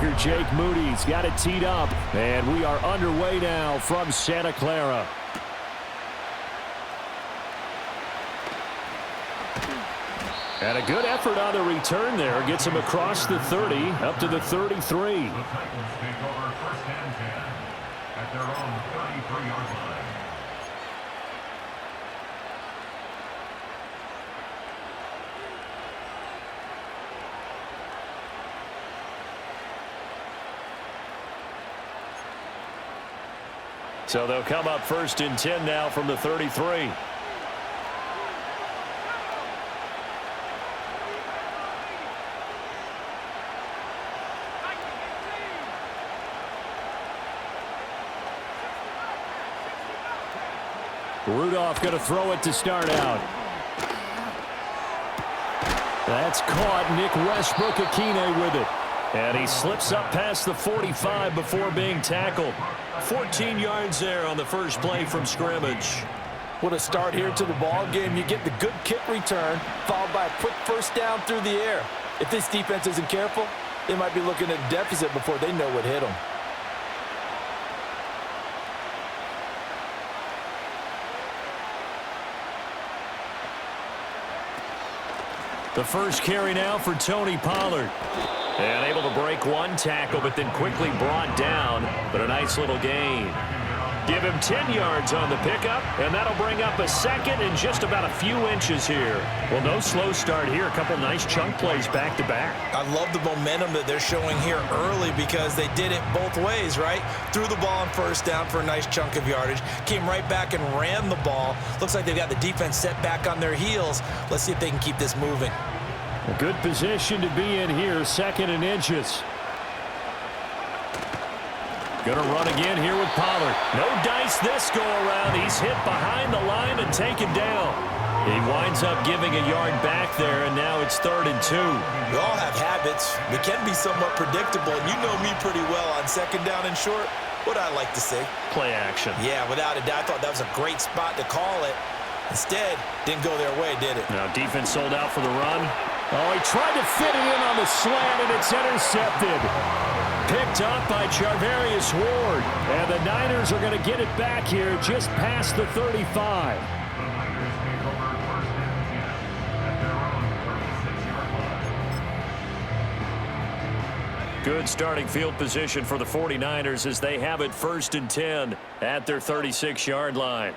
kicker Jake Moody's got it teed up. And we are underway now from Santa Clara. And a good effort on the return there. Gets him across the 30, up to the 33. So they'll come up 1st and 10 now from the 33. Rudolph going to throw it to start out. That's caught. Nick Westbrook-Akine with it. And he slips up past the 45 before being tackled. 14 yards there on the first play from scrimmage. What a start here to the ball game. You get the good kick return, followed by a quick first down through the air. If this defense isn't careful, they might be looking at a deficit before they know what hit them. The first carry now for Tony Pollard. And able to break one tackle, but then quickly brought down. But a nice little gain. Give him 10 yards on the pickup, and that'll bring up a second and just about a few inches here. Well, no slow start here. A couple nice chunk plays back-to-back. I love the momentum that they're showing here early because they did it both ways, right? Threw the ball on first down for a nice chunk of yardage. Came right back and ran the ball. Looks like they've got the defense set back on their heels. Let's see if they can keep this moving. A good position to be in here, 2nd and inches. Going to run again here with Pollard. No dice this go-around. He's hit behind the line and taken down. He winds up giving a yard back there, and now it's 3rd and 2. We all have habits. We can be somewhat predictable, and you know me pretty well on 2nd down and short. What I like to say? Play action. Yeah, without a doubt. I thought that was a great spot to call it. Instead, didn't go their way, did it? Now defense sold out for the run. Oh, he tried to fit it in on the slant, and it's intercepted. Picked up by Charvarius Ward. And the Niners are going to get it back here just past the 35. Good starting field position for the 49ers as they have it 1st and 10 at their 36-yard line.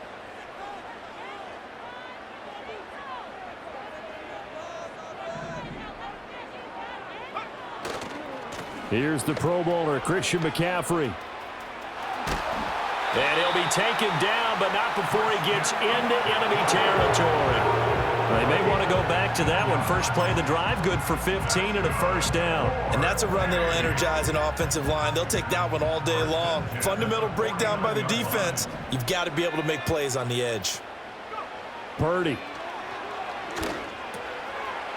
Here's the Pro Bowler, Christian McCaffrey. And he'll be taken down, but not before he gets into enemy territory. They may want to go back to that one. First play of the drive, good for 15 and a first down. And that's a run that'll energize an offensive line. They'll take that one all day long. Fundamental breakdown by the defense. You've got to be able to make plays on the edge. Purdy.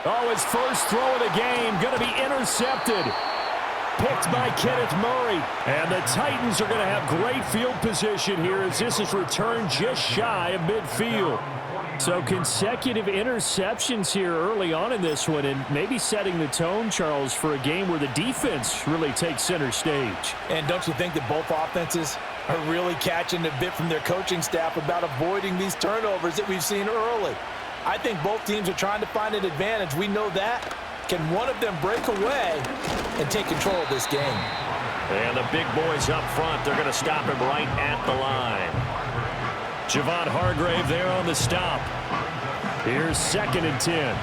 Oh, his first throw of the game, going to be intercepted. Picked by Kenneth Murray. And the Titans are going to have great field position here as this is returned just shy of midfield. So consecutive interceptions here early on in this one, and maybe setting the tone, Charles, for a game where the defense really takes center stage. And don't you think that both offenses are really catching a bit from their coaching staff about avoiding these turnovers that we've seen early? I think both teams are trying to find an advantage. We know that. Can one of them break away and take control of this game? And the big boys up front, they're going to stop him right at the line. Javon Hargrave there on the stop. Here's 2nd and 10.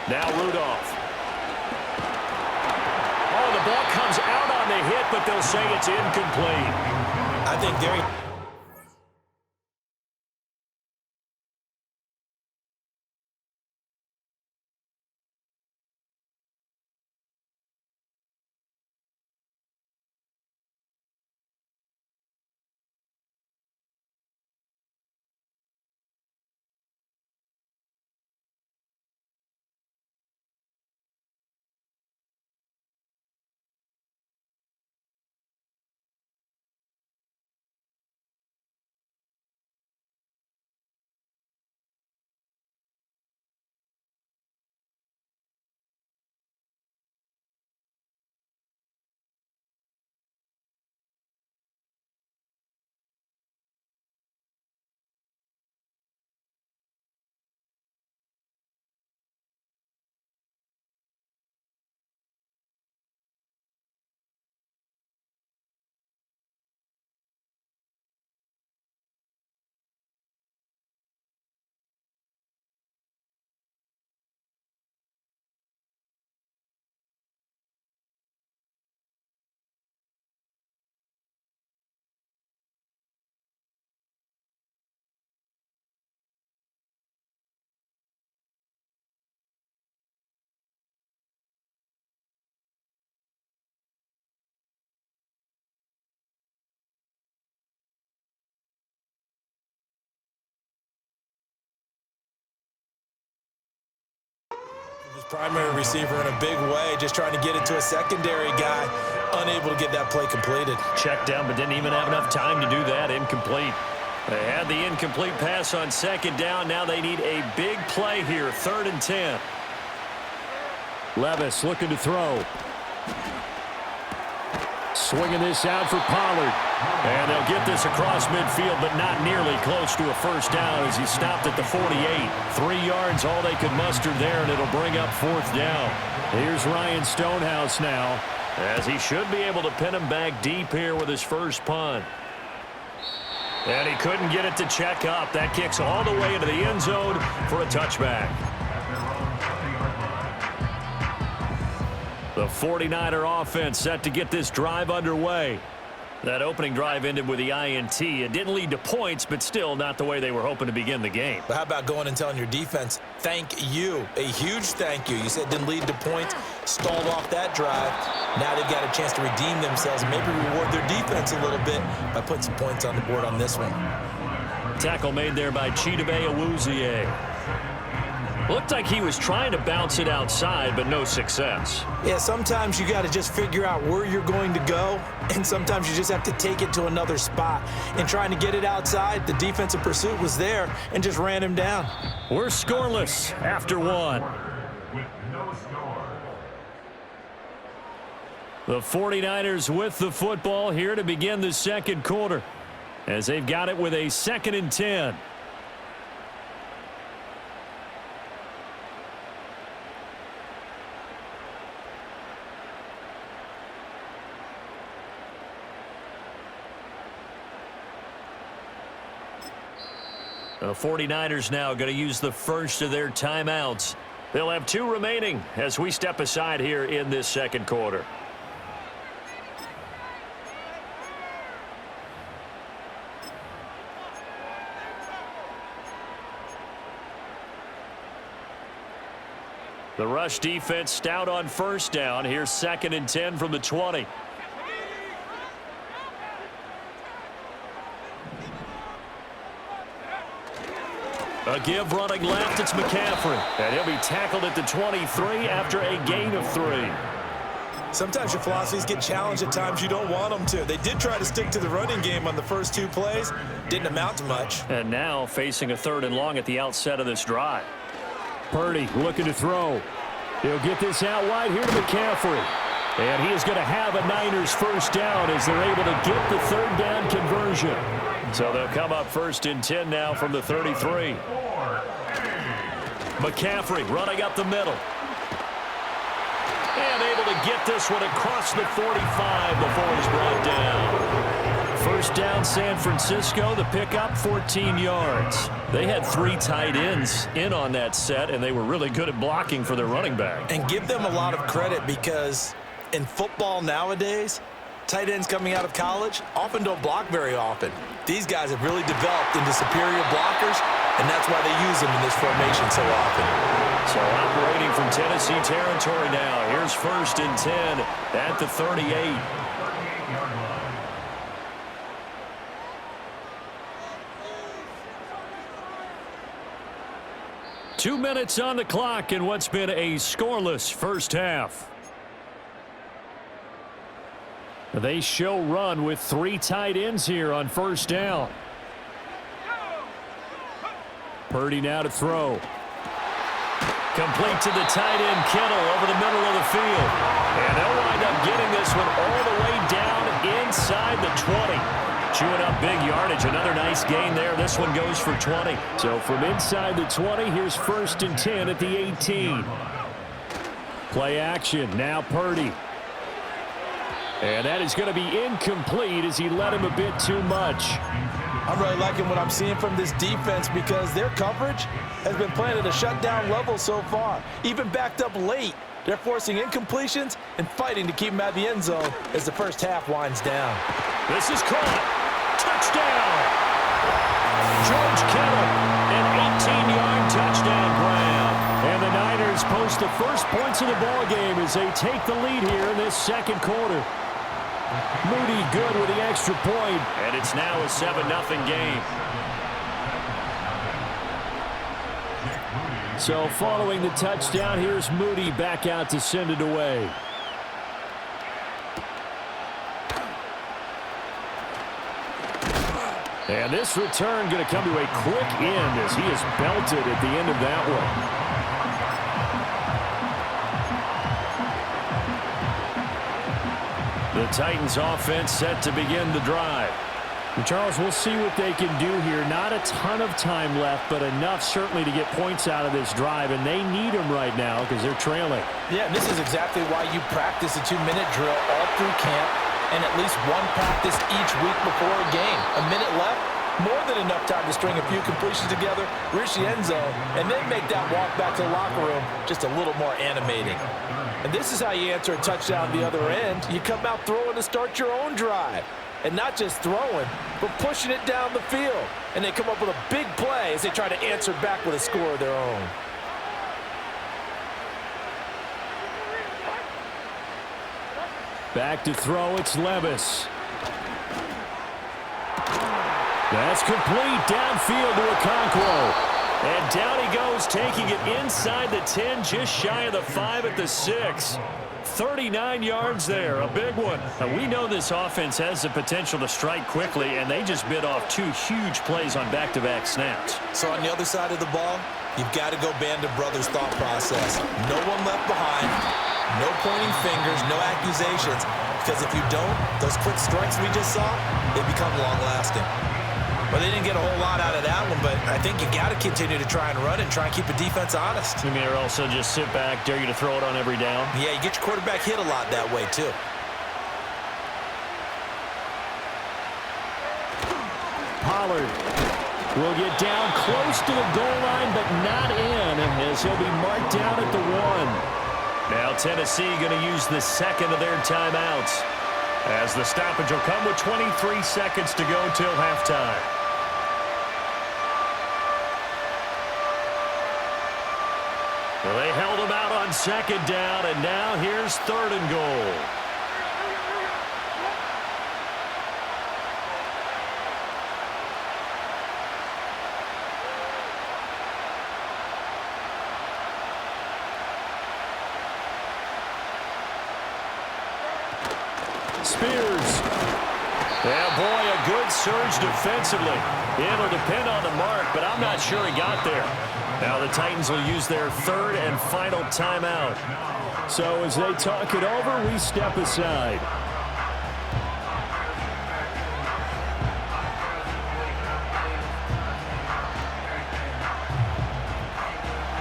Now Rudolph. Oh, the ball comes out on the hit, but they'll say it's incomplete. I think they're Primary receiver in a big way, just trying to get it to a secondary guy, unable to get that play completed. Checked down, but didn't even have enough time to do that. Incomplete. They had the incomplete pass on second down. Now they need a big play here, 3rd and 10. Levis looking to throw. Swinging this out for Pollard. And they'll get this across midfield, but not nearly close to a first down as he stopped at the 48. 3 yards, all they could muster there, and it'll bring up 4th down. Here's Ryan Stonehouse now, as he should be able to pin him back deep here with his first punt. And he couldn't get it to check up. That kicks all the way into the end zone for a touchback. The 49er offense set to get this drive underway. That opening drive ended with the INT. It didn't lead to points, but still not the way they were hoping to begin the game. But how about going and telling your defense, thank you, a huge thank you. You said it didn't lead to points, stalled off that drive. Now they've got a chance to redeem themselves and maybe reward their defense a little bit by putting some points on the board on this one. Tackle made there by Chidobe Awuzie. Looked like he was trying to bounce it outside, but no success. Yeah, sometimes you got to just figure out where you're going to go, and sometimes you just have to take it to another spot. And trying to get it outside, the defensive pursuit was there and just ran him down. We're scoreless after 1. The 49ers with the football here to begin the second quarter, as they've got it with a 2nd and 10. The 49ers now going to use the first of their timeouts. They'll have 2 remaining as we step aside here in this second quarter. The rush defense stout on first down. Here's 2nd and 10 from the 20. A give running left, it's McCaffrey. And he'll be tackled at the 23 after a gain of 3. Sometimes your philosophies get challenged at times you don't want them to. They did try to stick to the running game on the first 2 plays. Didn't amount to much. And now facing a 3rd and long at the outset of this drive. Purdy looking to throw. He'll get this out wide here to McCaffrey. And he is going to have a Niners first down as they're able to get the 3rd down conversion. So they'll come up 1st and 10 now from the 33. McCaffrey running up the middle. And able to get this one across the 45 before he's brought down. First down San Francisco, the pickup 14 yards. They had 3 tight ends in on that set, and they were really good at blocking for their running back. And give them a lot of credit because in football nowadays, tight ends coming out of college often don't block very often. These guys have really developed into superior blockers, and that's why they use them in this formation so often. So operating from Tennessee territory now. Here's 1st and 10 at the 38. Two minutes on the clock in what's been a scoreless first half. They show run with 3 tight ends here on first down. Purdy now to throw. Complete to the tight end Kittle over the middle of the field. And they'll wind up getting this one all the way down inside the 20. Chewing up big yardage. Another nice gain there. This one goes for 20. So from inside the 20, here's 1st and 10 at the 18. Play action. Now Purdy. And that is going to be incomplete as he led him a bit too much. I'm really liking what I'm seeing from this defense because their coverage has been playing at a shutdown level so far. Even backed up late, they're forcing incompletions and fighting to keep them at the end zone as the first half winds down. This is caught. Touchdown! George Kittle, an 18-yard touchdown grab. And the Niners post the first points of the ballgame as they take the lead here in this second quarter. Moody good with the extra point, and it's now a 7-0 game. So following the touchdown, here's Moody back out to send it away. And this return going to come to a quick end as he is belted at the end of that one. The Titans offense set to begin the drive. And Charles, we'll see what they can do here. Not a ton of time left, but enough certainly to get points out of this drive, and they need them right now because they're trailing. Yeah, and this is exactly why you practice a 2-minute drill all through camp and at least one practice each week before a game. A minute left, more than enough time to string a few completions together, reach the end zone, and then make that walk back to the locker room just a little more animating. And this is how you answer a touchdown the other end. You come out throwing to start your own drive. And not just throwing, but pushing it down the field. And they come up with a big play as they try to answer back with a score of their own. Back to throw, it's Levis. That's complete downfield to Okonkwo. And down he goes, taking it inside the 10, just shy of the 5 at the 6. 39 yards there, a big one. Now, we know this offense has the potential to strike quickly, and they just bit off 2 huge plays on back-to-back snaps. So on the other side of the ball, you've got to go Band of Brothers thought process. No one left behind, no pointing fingers, no accusations, because if you don't, those quick strikes we just saw, they become long-lasting. Well, they didn't get a whole lot out of that one, but I think you got to continue to try and run and try and keep the defense honest. You mean, or also just sit back, dare you to throw it on every down? Yeah, you get your quarterback hit a lot that way, too. Pollard will get down close to the goal line, but not in, as he'll be marked down at the 1. Now Tennessee going to use the second of their timeouts, as the stoppage will come with 23 seconds to go till halftime. Well, they held him out on second down, and now here's 3rd and goal. Spears. Yeah, boy, a good surge defensively. It'll depend on the mark, but I'm not sure he got there. Now the Titans will use their 3rd and final timeout. So as they talk it over, we step aside.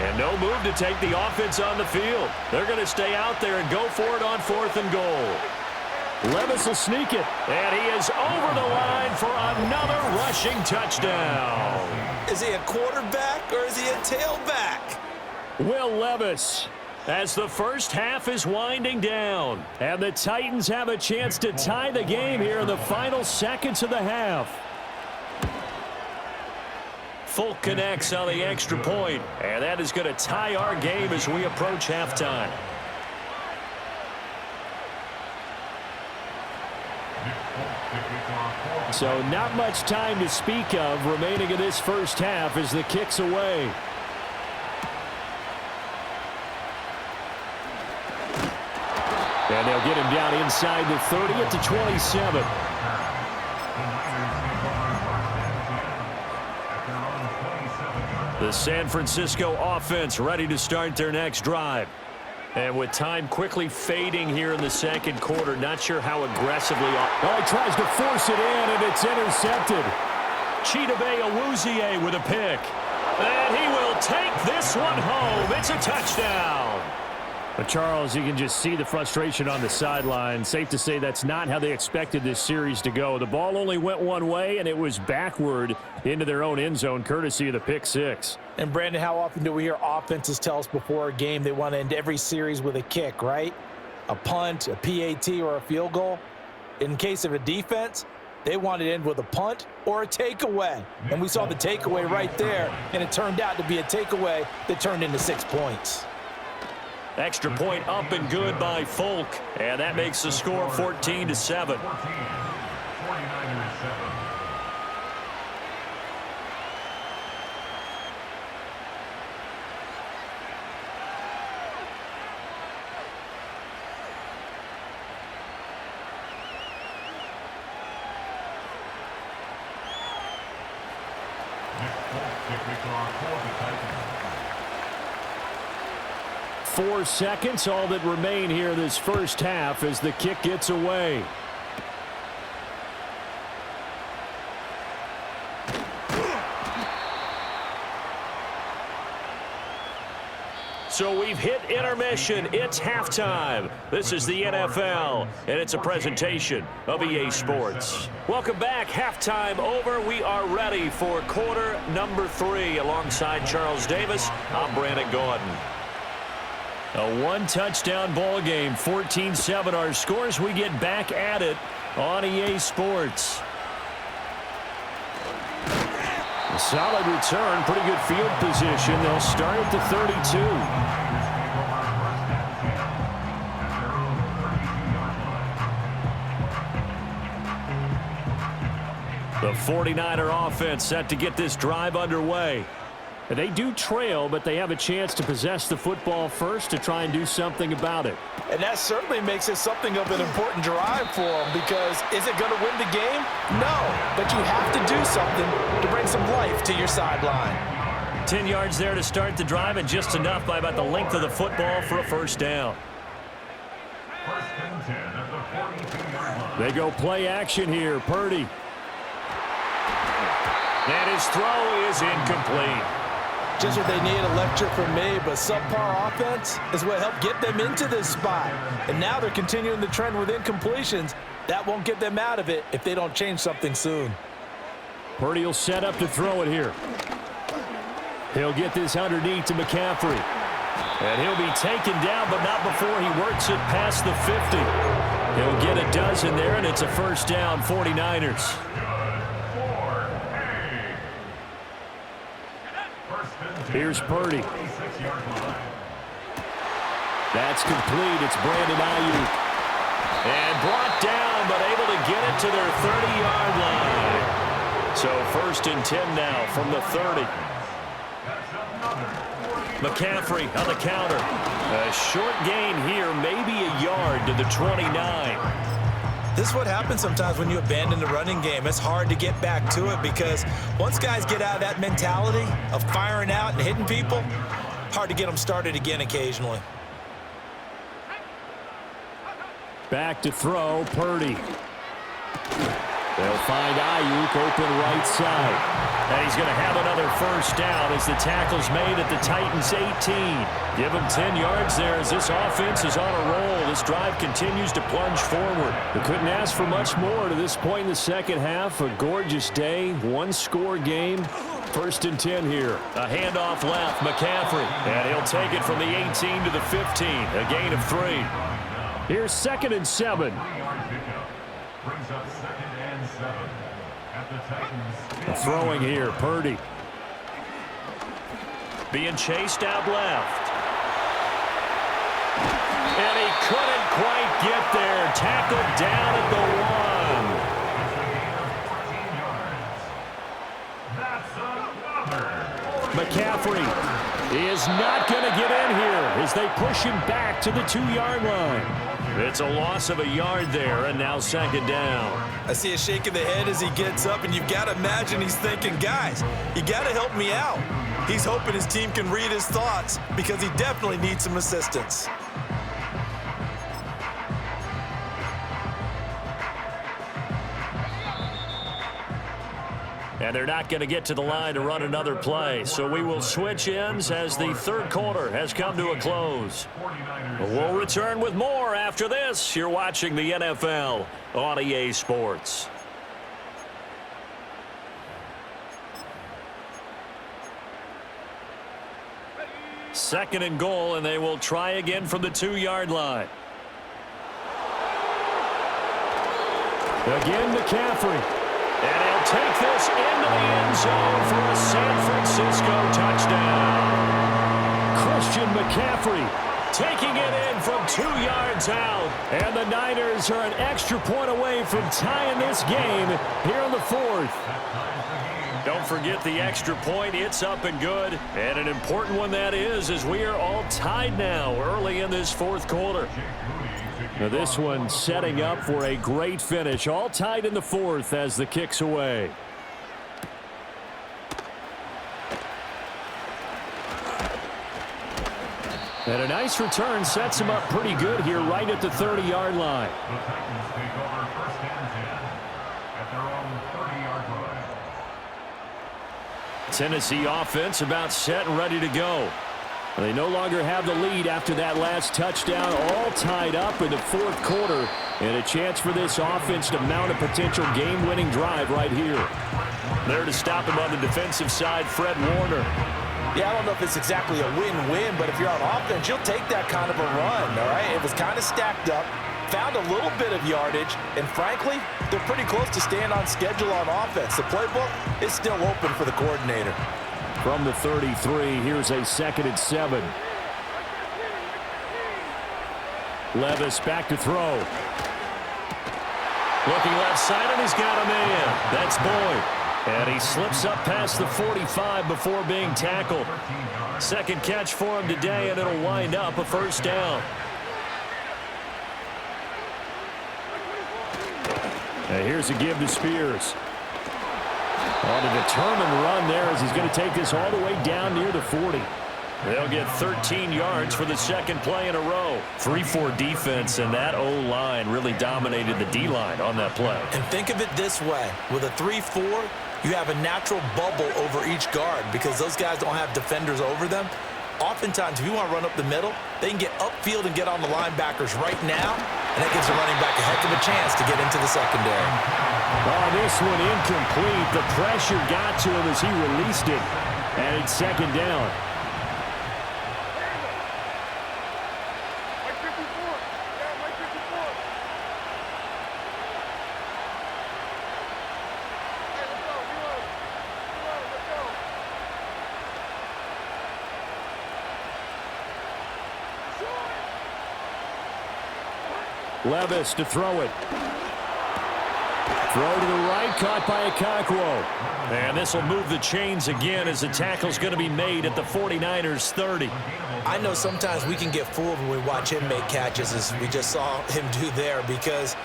And no move to take the offense on the field. They're going to stay out there and go for it on 4th and goal. Levis will sneak it, and he is over the line for another rushing touchdown. Is he a quarterback or is he a tailback? Will Levis, as the first half is winding down, and the Titans have a chance to tie the game here in the final seconds of the half. Folk connects on the extra point, and that is going to tie our game as we approach halftime. So not much time to speak of remaining in this first half as the kick's away. And they'll get him down inside the 30 at the 27. The San Francisco offense ready to start their next drive. And with time quickly fading here in the second quarter, not sure how aggressively. Oh, he tries to force it in, and it's intercepted. Chidobe Awuzie with a pick. And he will take this one home. It's a touchdown. But Charles, you can just see the frustration on the sideline. Safe to say that's not how they expected this series to go. The ball only went one way, and it was backward into their own end zone, courtesy of the pick six. And, Brandon, how often do we hear offenses tell us before a game they want to end every series with a kick, right? A punt, a PAT, or a field goal. In case of a defense, they want to end with a punt or a takeaway. And we saw the takeaway right there, and it turned out to be a takeaway that turned into 6 points. Extra point up and good by Folk, and that makes the score 14-7. 4 seconds, all that remain here this first half as the kick gets away. So we've hit intermission. It's halftime. This is the NFL, and it's a presentation of EA Sports. Welcome back. Halftime over. We are ready for quarter number 3. Alongside Charles Davis, I'm Brandon Gordon. A one-touchdown ball game, 14-7 our scores. We get back at it on EA Sports. A solid return, pretty good field position. They'll start at the 32. The 49er offense set to get this drive underway. They do trail, but they have a chance to possess the football first to try and do something about it. And that certainly makes it something of an important drive for them, because is it going to win the game? No, but you have to do something to bring some life to your sideline. 10 yards there to start the drive, and just enough by about the length of the football for a first down. They go play action here. Purdy. And his throw is incomplete. Just what they need, a lecture from me, but subpar offense is what helped get them into this spot. And now they're continuing the trend with incompletions. That won't get them out of it if they don't change something soon. Purdy will set up to throw it here. He'll get this underneath to McCaffrey. And he'll be taken down, but not before he works it past the 50. He'll get a dozen there, and it's a first down, 49ers. Here's Purdy. That's complete. It's Brandon Ayuk. And brought down, but able to get it to their 30-yard line. So first and 10 now from the 30. McCaffrey on the counter. A short gain here, maybe a yard to the 29. This is what happens sometimes when you abandon the running game. It's hard to get back to it, because once guys get out of that mentality of firing out and hitting people, hard to get them started again occasionally. Back to throw, Purdy. They'll find Ayuk open right side. And he's going to have another first down as the tackle's made at the Titans' 18. Give him 10 yards there as this offense is on a roll. This drive continues to plunge forward. They couldn't ask for much more to this point in the second half. A gorgeous day, one-score game. First and 10 here. A handoff left, McCaffrey. And he'll take it from the 18 to the 15. A gain of 3. Here's 2nd and 7. Brings up 2nd and 7 at the Titans. Throwing here, Purdy. Being chased out left. And he couldn't quite get there. Tackled down at the 1. McCaffrey is not going to get in here as they push him back to the 2-yard line. It's a loss of a yard there, and now 2nd down. I see a shake of the head as he gets up, and you've got to imagine he's thinking, guys, you got to help me out. He's hoping his team can read his thoughts, because he definitely needs some assistance. And they're not going to get to the line to run another play. So we will switch ends as the third quarter has come to a close. We'll return with more after this. You're watching the NFL on EA Sports. Second and goal, and they will try again from the 2-yard line. Again, McCaffrey. And he'll take this into the end zone for a San Francisco touchdown. Christian McCaffrey taking it in from 2 yards out. And the Niners are an extra point away from tying this game here in the 4th. Don't forget the extra point. It's up and good. And an important one that is, as we are all tied now early in this 4th quarter. Now this one setting up for a great finish. All tied in the 4th as the kick's away. And a nice return sets him up pretty good here right at the 30-yard line. The Titans take over first and 10 at their own 30-yard line. Tennessee offense about set and ready to go. They no longer have the lead after that last touchdown, all tied up in the fourth quarter, and a chance for this offense to mount a potential game-winning drive right here. There to stop him on the defensive side, Fred Warner. Yeah, I don't know if it's exactly a win-win, but if you're on offense, you'll take that kind of a run, all right? It was kind of stacked up, found a little bit of yardage, and frankly, they're pretty close to staying on schedule on offense. The playbook is still open for the coordinator. From the 33, here's a 2nd and 7. Levis back to throw. Looking left side, and he's got a man. That's Boyd. And he slips up past the 45 before being tackled. Second catch for him today, and it'll wind up a first down. And here's a give to Spears. On a determined run there as he's going to take this all the way down near the 40. They'll get 13 yards for the second play in a row. 3-4 defense, and that O-line really dominated the D-line on that play. And think of it this way. With a 3-4, you have a natural bubble over each guard because those guys don't have defenders over them. Oftentimes, if you want to run up the middle, they can get upfield and get on the linebackers right now, and that gives the running back a heck of a chance to get into the secondary. Oh, this one incomplete. The pressure got to him as he released it, and it's second down. Levis to throw it. Throw to the right, caught by Okonkwo. And this will move the chains again as the tackle's going to be made at the 49ers 30. I know sometimes we can get fooled when we watch him make catches, as we just saw him do there, because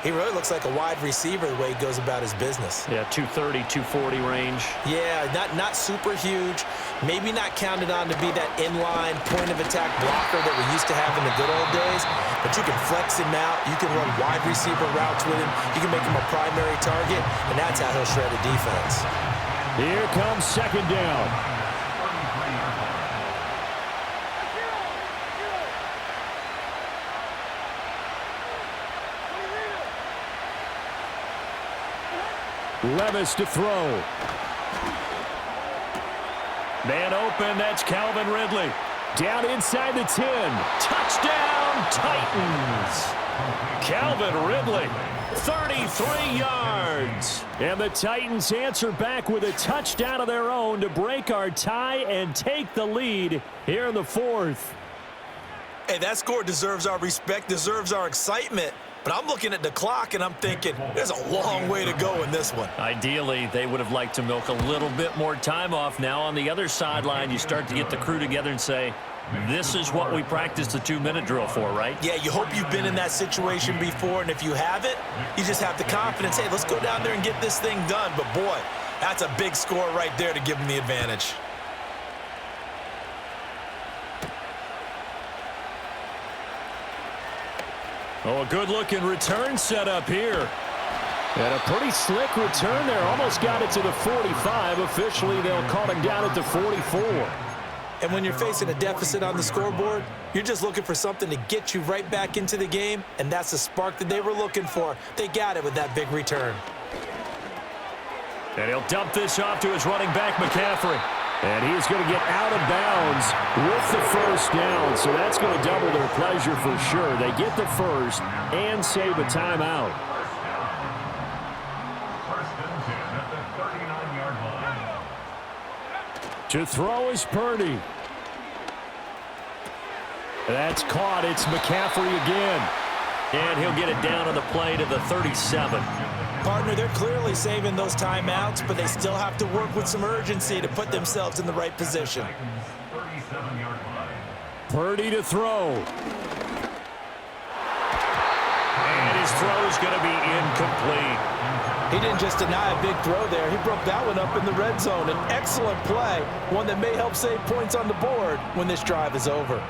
he really looks like a wide receiver the way he goes about his business. Yeah, 230, 240 range. Yeah, not super huge. Maybe not counted on to be that inline point-of-attack blocker that we used to have in the good old days. But you can flex him out. You can run wide receiver routes with him. You can make him a primary target, and that's how he'll shred a defense. Here comes second down. Levis to throw. Man open, that's Calvin Ridley. Down inside the 10. Touchdown, Titans. Calvin Ridley, 33 yards. And the Titans answer back with a touchdown of their own to break our tie and take the lead here in the fourth. Hey, that score deserves our respect, deserves our excitement. But I'm looking at the clock, and I'm thinking, there's a long way to go in this one. Ideally, they would have liked to milk a little bit more time off. Now on the other sideline, you start to get the crew together and say, this is what we practiced the 2-minute drill for, right? Yeah, you hope you've been in that situation before, and if you haven't, you just have the confidence, hey, let's go down there and get this thing done. But, boy, that's a big score right there to give them the advantage. Oh, a good-looking return set up here. And a pretty slick return there. Almost got it to the 45. Officially, they'll call him down at the 44. And when you're facing a deficit on the scoreboard, you're just looking for something to get you right back into the game, and that's the spark that they were looking for. They got it with that big return. And he'll dump this off to his running back, McCaffrey. And he's going to get out of bounds with the first down. So that's going to double their pleasure for sure. They get the first and save a timeout. First and 10 at the 39-yard line. To throw is Purdy. That's caught. It's McCaffrey again. And he'll get it down on the play to the 37. Partner, they're clearly saving those timeouts, but they still have to work with some urgency to put themselves in the right position. 37-yard line. Purdy to throw. And his throw is going to be incomplete. He didn't just deny a big throw there. He broke that one up in the red zone. An excellent play, one that may help save points on the board when this drive is over.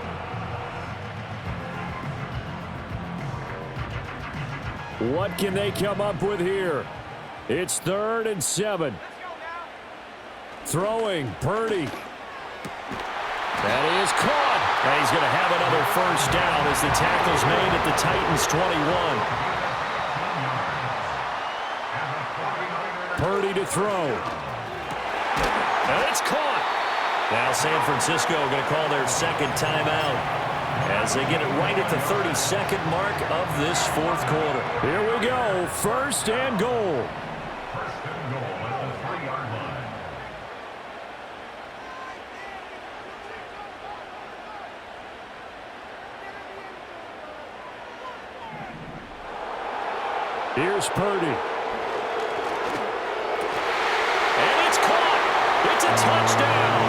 What can they come up with here? It's 3rd and 7. Throwing, Purdy. That is caught. And he's going to have another first down as the tackle's made at the Titans' 21. Purdy to throw. And it's caught. Now San Francisco going to call their second timeout as they get it right at the 32nd mark of this fourth quarter. Here we go. 1st and goal. 1st and goal at the 3-yard line. Here's Purdy. And it's caught. It's a touchdown.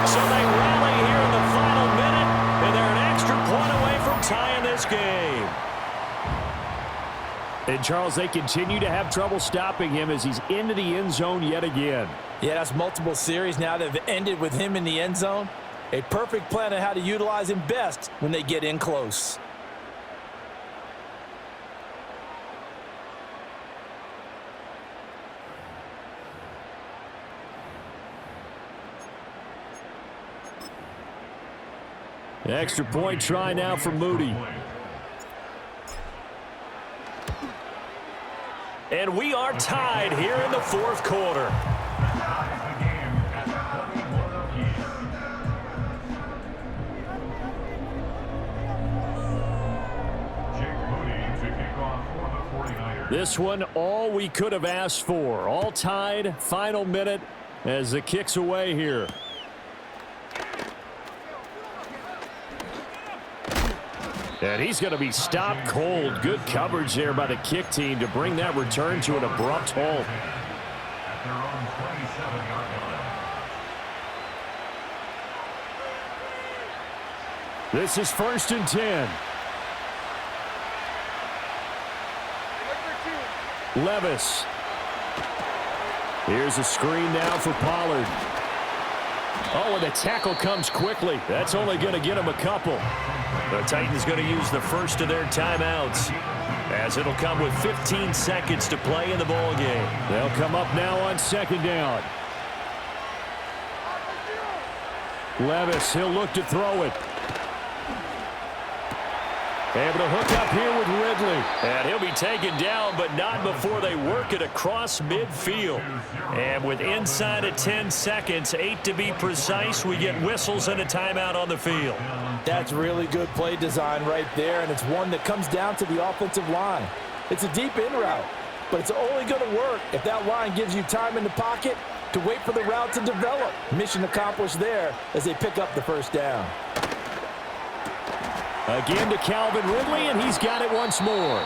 So they rally here in the final minute, and they're an extra point away from tying this game. And, Charles, they continue to have trouble stopping him as he's into the end zone yet again. Yeah, that's multiple series now that have ended with him in the end zone. A perfect plan on how to utilize him best when they get in close. Extra point try now for Moody. And we are tied here in the fourth quarter. Ties the game at 21 apiece. Jake Moody to kick off for the 49ers. This one, all we could have asked for. All tied, final minute as the kick's away here. And he's going to be stopped cold. Good coverage there by the kick team to bring that return to an abrupt halt. At their own 27-yard line. This is 1st and 10. Levis. Here's a screen now for Pollard. Oh, and the tackle comes quickly. That's only going to get him a couple. The Titans going to use the first of their timeouts as it'll come with 15 seconds to play in the ball game. They'll come up now on 2nd down. Levis, he'll look to throw it. Able to hook up here with Ridley. And he'll be taken down, but not before they work it across midfield. And with inside of 10 seconds, 8 to be precise, we get whistles and a timeout on the field. That's really good play design right there, and it's one that comes down to the offensive line. It's a deep in route, but it's only going to work if that line gives you time in the pocket to wait for the route to develop. Mission accomplished there as they pick up the first down. Again to Calvin Ridley, and he's got it once more.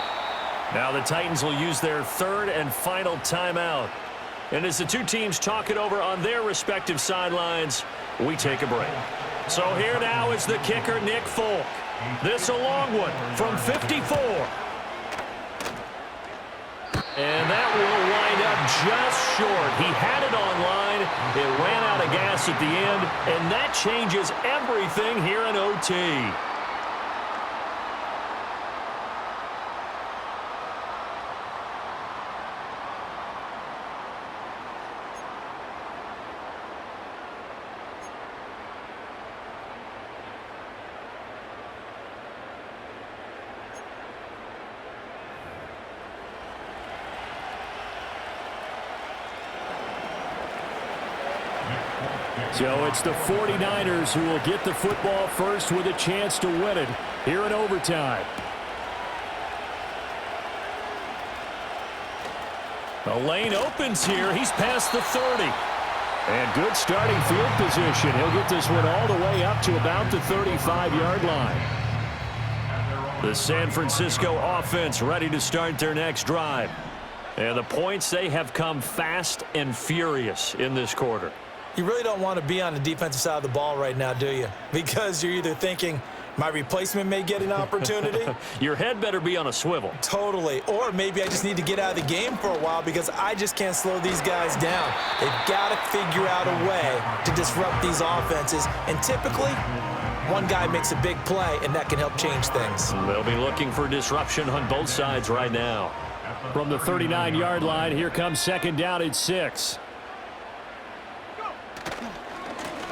Now the Titans will use their 3rd and final timeout. And as the two teams talk it over on their respective sidelines, we take a break. So here now is the kicker, Nick Folk. This a long one from 54. And that will wind up just short. He had it on line. It ran out of gas at the end, and that changes everything here in OT. So it's the 49ers who will get the football first with a chance to win it here in overtime. The lane opens here. He's past the 30. And good starting field position. He'll get this one all the way up to about the 35-yard line. The San Francisco offense ready to start their next drive. And the points, they have come fast and furious in this quarter. You really don't want to be on the defensive side of the ball right now, do you? Because you're either thinking, my replacement may get an opportunity. Your head better be on a swivel. Totally. Or maybe I just need to get out of the game for a while because I just can't slow these guys down. They've got to figure out a way to disrupt these offenses. And typically, one guy makes a big play, and that can help change things. They'll be looking for disruption on both sides right now. From the 39-yard line, here comes second down at 6.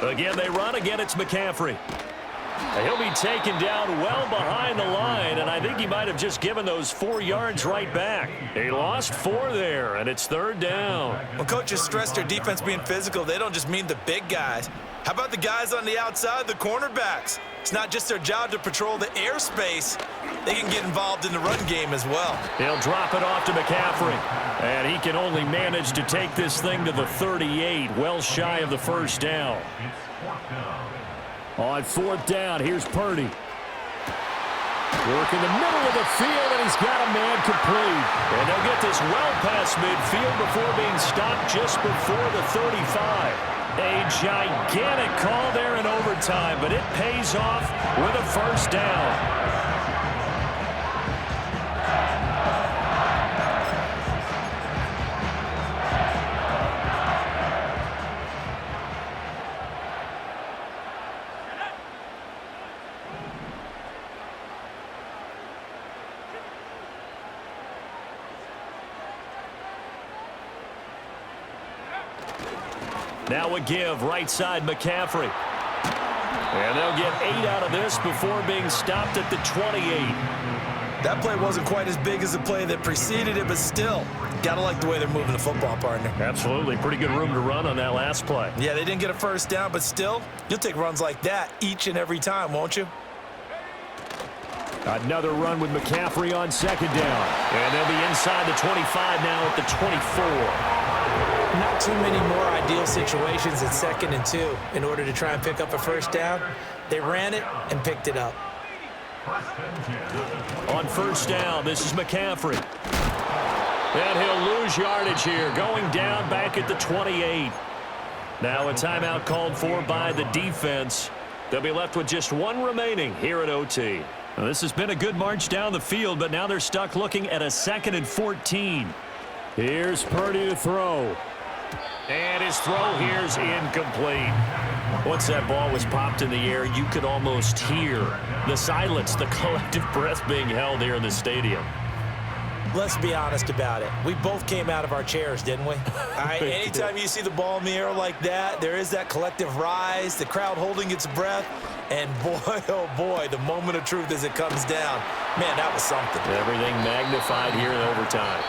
Again, they run. Again, it's McCaffrey. He'll be taken down well behind the line, and I think he might have just given those 4 yards right back. He lost 4 there, and it's third down. When coaches stress their defense being physical, they don't just mean the big guys. How about the guys on the outside, the cornerbacks? It's not just their job to patrol the airspace. They can get involved in the run game as well. He'll drop it off to McCaffrey, and he can only manage to take this thing to the 38, well shy of the first down. On fourth down, here's Purdy. Work in the middle of the field, and he's got a man complete. And they'll get this well past midfield before being stopped just before the 35. A gigantic call there in overtime, but it pays off with a first down. Now a give, right side McCaffrey. And they'll get 8 out of this before being stopped at the 28. That play wasn't quite as big as the play that preceded it, but still, gotta like the way they're moving the football, partner. Absolutely. Pretty good room to run on that last play. Yeah, they didn't get a first down, but still, you'll take runs like that each and every time, won't you? Another run with McCaffrey on second down. And they'll be inside the 25 now at the 24. Not too many more ideal situations at 2nd and 2 in order to try and pick up a first down. They ran it and picked it up. On first down, this is McCaffrey. And he'll lose yardage here, going down back at the 28. Now a timeout called for by the defense. They'll be left with just 1 remaining here at OT. Now, this has been a good march down the field, but now they're stuck looking at a 2nd and 14. Here's Purdy to throw. And his throw here's incomplete. Once that ball was popped in the air, you could almost hear the silence, the collective breath being held here in the stadium. Let's be honest about it. We both came out of our chairs, didn't we? All right, anytime you see the ball in the air like that, there is that collective rise, the crowd holding its breath, and boy, oh boy, the moment of truth as it comes down. Man, that was something. Everything magnified here in overtime.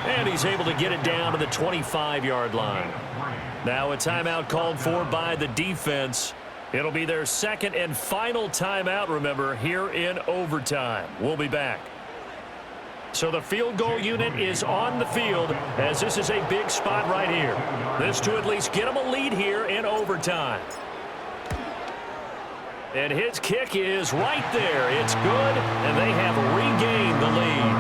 And he's able to get it down to the 25-yard line. Now a timeout called for by the defense. It'll be their 2nd and final timeout, remember, here in overtime. We'll be back. So the field goal unit is on the field as this is a big spot right here. This to at least get them a lead here in overtime. And his kick is right there. It's good, and they have regained the lead.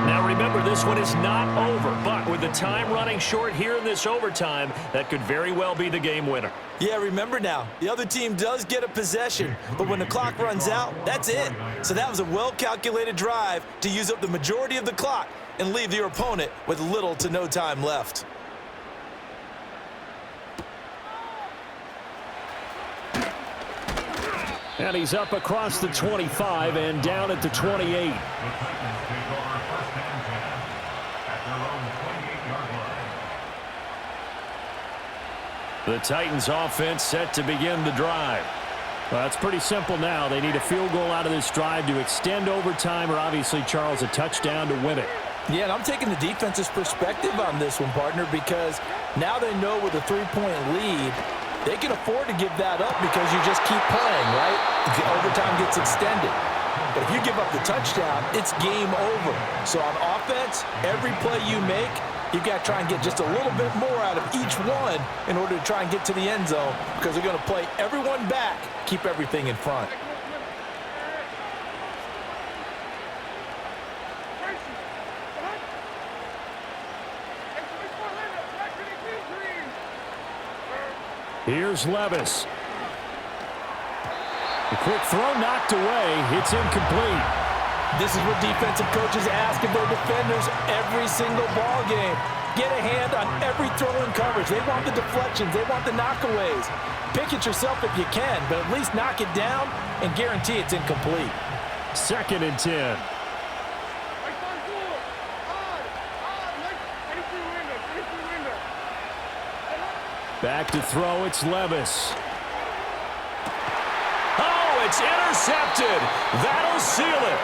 Now remember, this one is not over, but with the time running short here in this overtime, that could very well be the game winner. Yeah, remember now, the other team does get a possession, but when the clock runs out, that's it. So that was a well-calculated drive to use up the majority of the clock and leave your opponent with little to no time left. And he's up across the 25 and down at the 28. The Titans offense set to begin the drive. Well, it's pretty simple now. They need a field goal out of this drive to extend overtime or obviously, Charles, a touchdown to win it. Yeah, and I'm taking the defense's perspective on this one, partner, because now they know with a 3-point lead, they can afford to give that up because you just keep playing, right? The overtime gets extended. But if you give up the touchdown, it's game over. So on offense, every play you make, you've got to try and get just a little bit more out of each one in order to try and get to the end zone because they're going to play everyone back, keep everything in front. Here's Levis. The quick throw knocked away. It's incomplete. This is what defensive coaches ask of their defenders every single ball game. Get a hand on every throw in coverage. They want the deflections. They want the knockaways. Pick it yourself if you can, but at least knock it down and guarantee it's incomplete. 2nd and 10. Back to throw, it's Levis. Oh, it's intercepted. That'll seal it.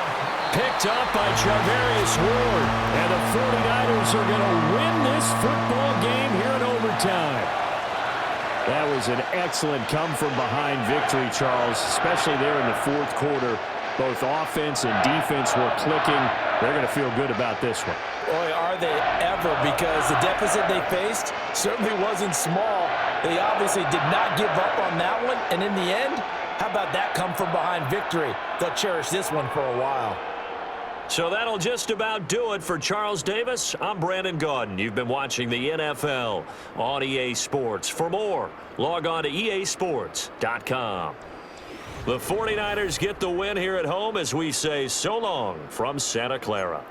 Picked up by Charvarius Ward. And the 49ers are going to win this football game here in overtime. That was an excellent come-from-behind victory, Charles, especially there in the 4th quarter. Both offense and defense were clicking. They're going to feel good about this one. Boy, are they ever, because the deficit they faced certainly wasn't small. They obviously did not give up on that one, and in the end, how about that come-from-behind victory? They'll cherish this one for a while. So that'll just about do it for Charles Davis. I'm Brandon Gaudin. You've been watching the NFL on EA Sports. For more, log on to easports.com. The 49ers get the win here at home as we say so long from Santa Clara.